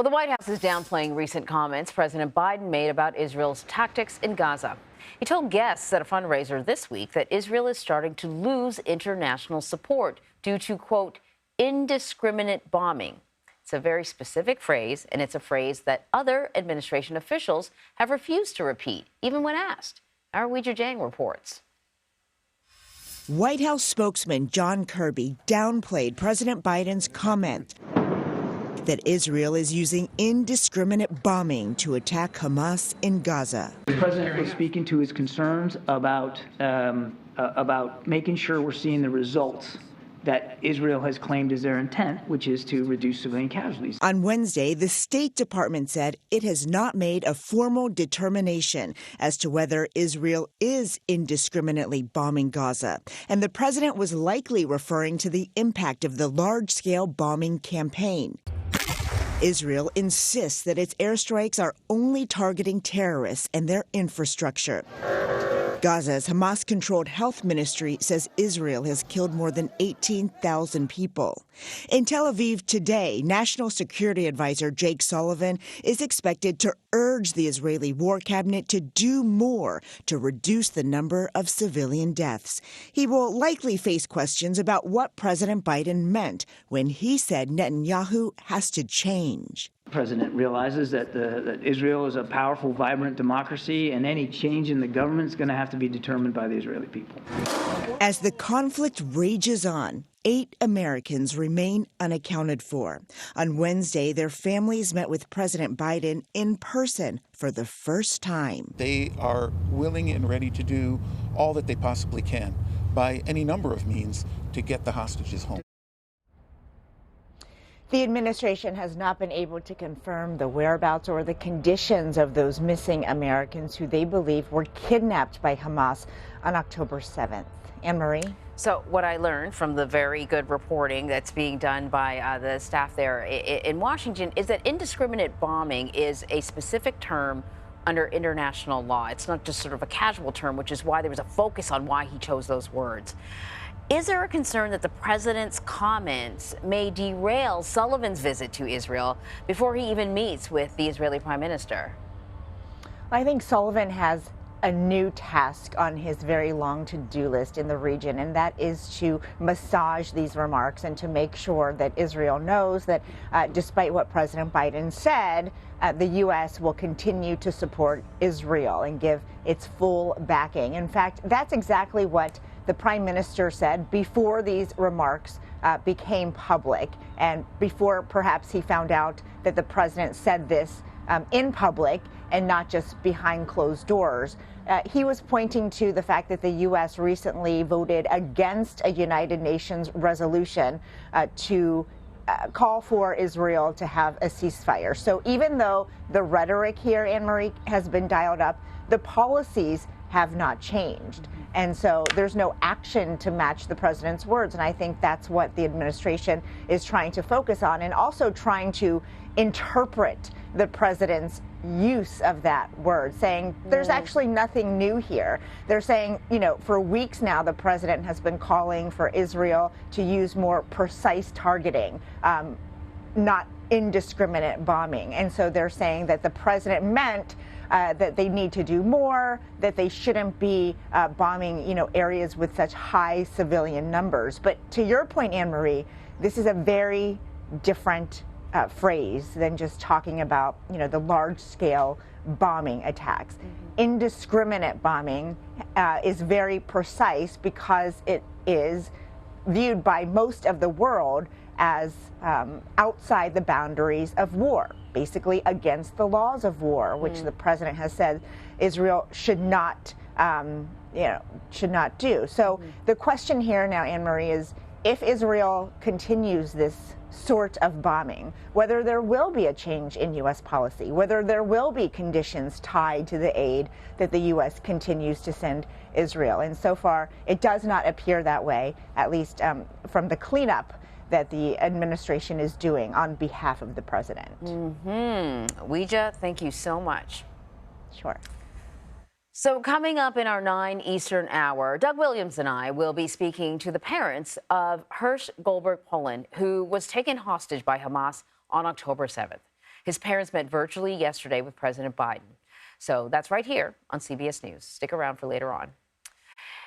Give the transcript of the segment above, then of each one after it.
Well, the White House is downplaying recent comments President Biden made about Israel's tactics in Gaza. He told guests at a fundraiser this week that Israel is starting to lose international support due to, quote, indiscriminate bombing. It's a very specific phrase, and it's a phrase that other administration officials have refused to repeat, even when asked. Our Weijia Jiang reports. White House spokesman John Kirby downplayed President Biden's comment that Israel is using indiscriminate bombing to attack Hamas in Gaza. The president was speaking to his concerns about making sure we're seeing the results that Israel has claimed as their intent, which is to reduce civilian casualties. On Wednesday, the State Department said it has not made a formal determination as to whether Israel is indiscriminately bombing Gaza, and the president was likely referring to the impact of the large-scale bombing campaign. Israel insists that its airstrikes are only targeting terrorists and their infrastructure. Gaza's Hamas-controlled health ministry says Israel has killed more than 18,000 people. In Tel Aviv today, National Security Advisor Jake Sullivan is expected to urge the Israeli War Cabinet to do more to reduce the number of civilian deaths. He will likely face questions about what President Biden meant when he said Netanyahu has to change. The president realizes that Israel is a powerful, vibrant democracy, and any change in the government is going to have to be determined by the Israeli people. As the conflict rages on, 8 Americans remain unaccounted for. On Wednesday, their families met with President Biden in person for the first time. They are willing and ready to do all that they possibly can by any number of means to get the hostages home. The administration has not been able to confirm the whereabouts or the conditions of those missing Americans who they believe were kidnapped by Hamas on October 7th. Anne-Marie? So what I learned from the very good reporting that's being done by the staff there in Washington is that indiscriminate bombing is a specific term under international law. It's not just sort of a casual term, which is why there was a focus on why he chose those words. Is there a concern that the president's comments may derail Sullivan's visit to Israel before he even meets with the Israeli prime minister? I think Sullivan has a new task on his very long to-do list in the region, and that is to massage these remarks and to make sure that Israel knows that despite what President Biden said, the U.S. will continue to support Israel and give its full backing. In fact, that's exactly what the prime minister said before these remarks became public, and before perhaps he found out that the president said this in public and not just behind closed doors. He was pointing to the fact that the U.S. recently voted against a United Nations resolution to call for Israel to have a ceasefire. So even though the rhetoric here, Anne-Marie, has been dialed up, the policies have not changed. And so there's no action to match the president's words. And I think that's what the administration is trying to focus on, and also trying to interpret the president's use of that word, saying there's actually nothing new here. They're saying, you know, for weeks now, the president has been calling for Israel to use more precise targeting, not indiscriminate bombing. And so they're saying that the president meant that they need to do more, that they shouldn't be bombing, you know, areas with such high civilian numbers. But to your point, Anne-Marie, this is a very different phrase than just talking about, you know, the large-scale bombing attacks. Indiscriminate bombing is very precise because it is viewed by most of the world as outside the boundaries of war, basically against the laws of war, which the president has said Israel should not, should not do. So the question here now, Anne-Marie, is if Israel continues this sort of bombing, whether there will be a change in U.S. policy, whether there will be conditions tied to the aid that the U.S. continues to send Israel. And so far, it does not appear that way, at least from the cleanup that the administration is doing on behalf of the president. Weijia, thank you so much. Sure. So coming up in our 9 Eastern hour, Doug Williams and I will be speaking to the parents of Hirsch Goldberg Poland, who was taken hostage by Hamas on October 7th. His parents met virtually yesterday with President Biden. So that's right here on CBS News. Stick around for later on.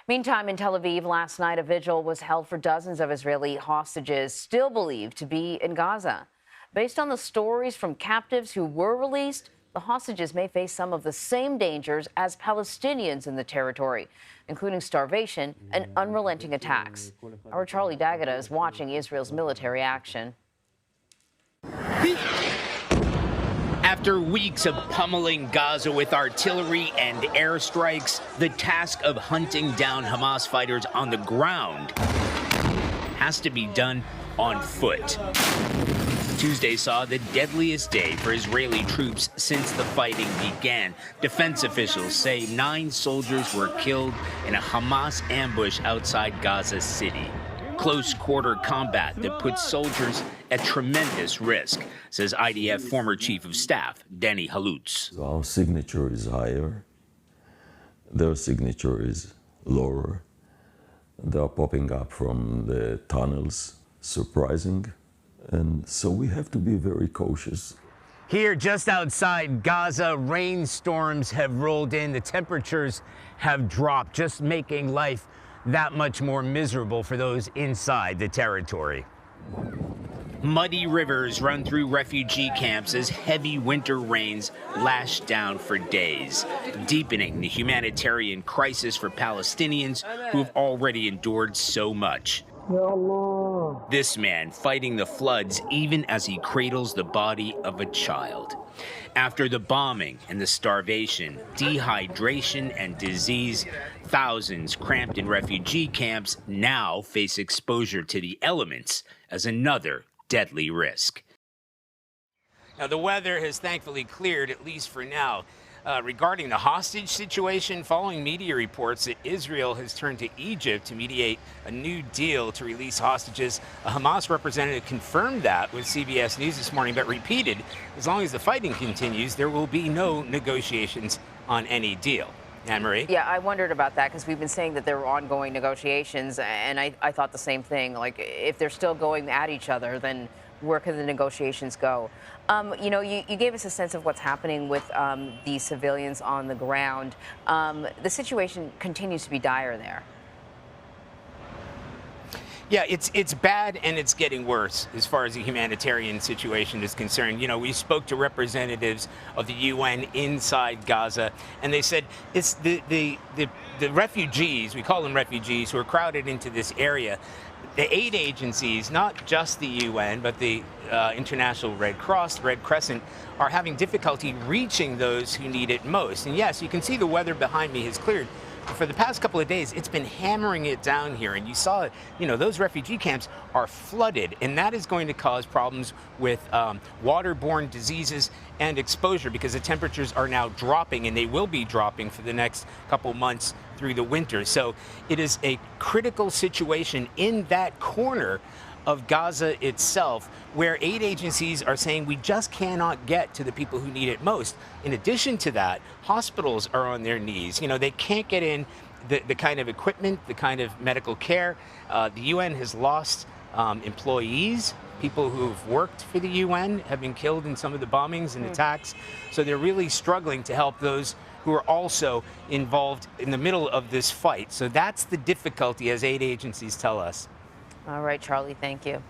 Meantime, in Tel Aviv last night, a vigil was held for dozens of Israeli hostages still believed to be in Gaza. Based on the stories from captives who were released, the hostages may face some of the same dangers as Palestinians in the territory, including starvation and unrelenting attacks. Our Charlie D'Agata is watching Israel's military action. After weeks of pummeling Gaza with artillery and airstrikes, the task of hunting down Hamas fighters on the ground has to be done on foot. Tuesday saw the deadliest day for Israeli troops since the fighting began. Defense officials say 9 soldiers were killed in a Hamas ambush outside Gaza City. Close-quarter combat that puts soldiers at tremendous risk, says IDF former Chief of Staff Danny Halutz. Our signature is higher. Their signature is lower. They are popping up from the tunnels, surprising. And so we have to be very cautious. Here, just outside Gaza, rainstorms have rolled in. The temperatures have dropped, just making life that much more miserable for those inside the territory. Muddy rivers run through refugee camps as heavy winter rains lash down for days, deepening the humanitarian crisis for Palestinians who have already endured so much. This man fighting the floods even as he cradles the body of a child. After the bombing and the starvation, dehydration and disease, thousands cramped in refugee camps now face exposure to the elements as another deadly risk. Now, the weather has thankfully cleared, at least for now. Regarding the hostage situation, following media reports that Israel has turned to Egypt to mediate a new deal to release hostages, a Hamas representative confirmed that with CBS News this morning, but repeated, as long as the fighting continues, there will be no negotiations on any deal. Anne-Marie? Yeah, I wondered about that because we've been saying that there were ongoing negotiations, and I thought the same thing. Like, if they're still going at each other, then where can the negotiations go? You know, you gave us a sense of what's happening with the civilians on the ground. The situation continues to be dire there. Yeah, it's bad, and it's getting worse as far as the humanitarian situation is concerned. You know, we spoke to representatives of the UN inside Gaza, and they said it's the refugees, we call them refugees, who are crowded into this area. The aid agencies, not just the UN, but the International Red Cross, the Red Crescent, are having difficulty reaching those who need it most. And yes, you can see the weather behind me has cleared. For the past couple of days, it's been hammering it down here. And you saw it, you know, those refugee camps are flooded. And that is going to cause problems with waterborne diseases and exposure because the temperatures are now dropping, and they will be dropping for the next couple months through the winter. So it is a critical situation in that corner of Gaza itself, where aid agencies are saying we just cannot get to the people who need it most. In addition to that, hospitals are on their knees. You know, they can't get in the kind of equipment, the kind of medical care. The UN has lost employees. People who've worked for the UN have been killed in some of the bombings and attacks. So they're really struggling to help those who are also involved in the middle of this fight. So that's the difficulty, as aid agencies tell us. All right, Charlie, thank you.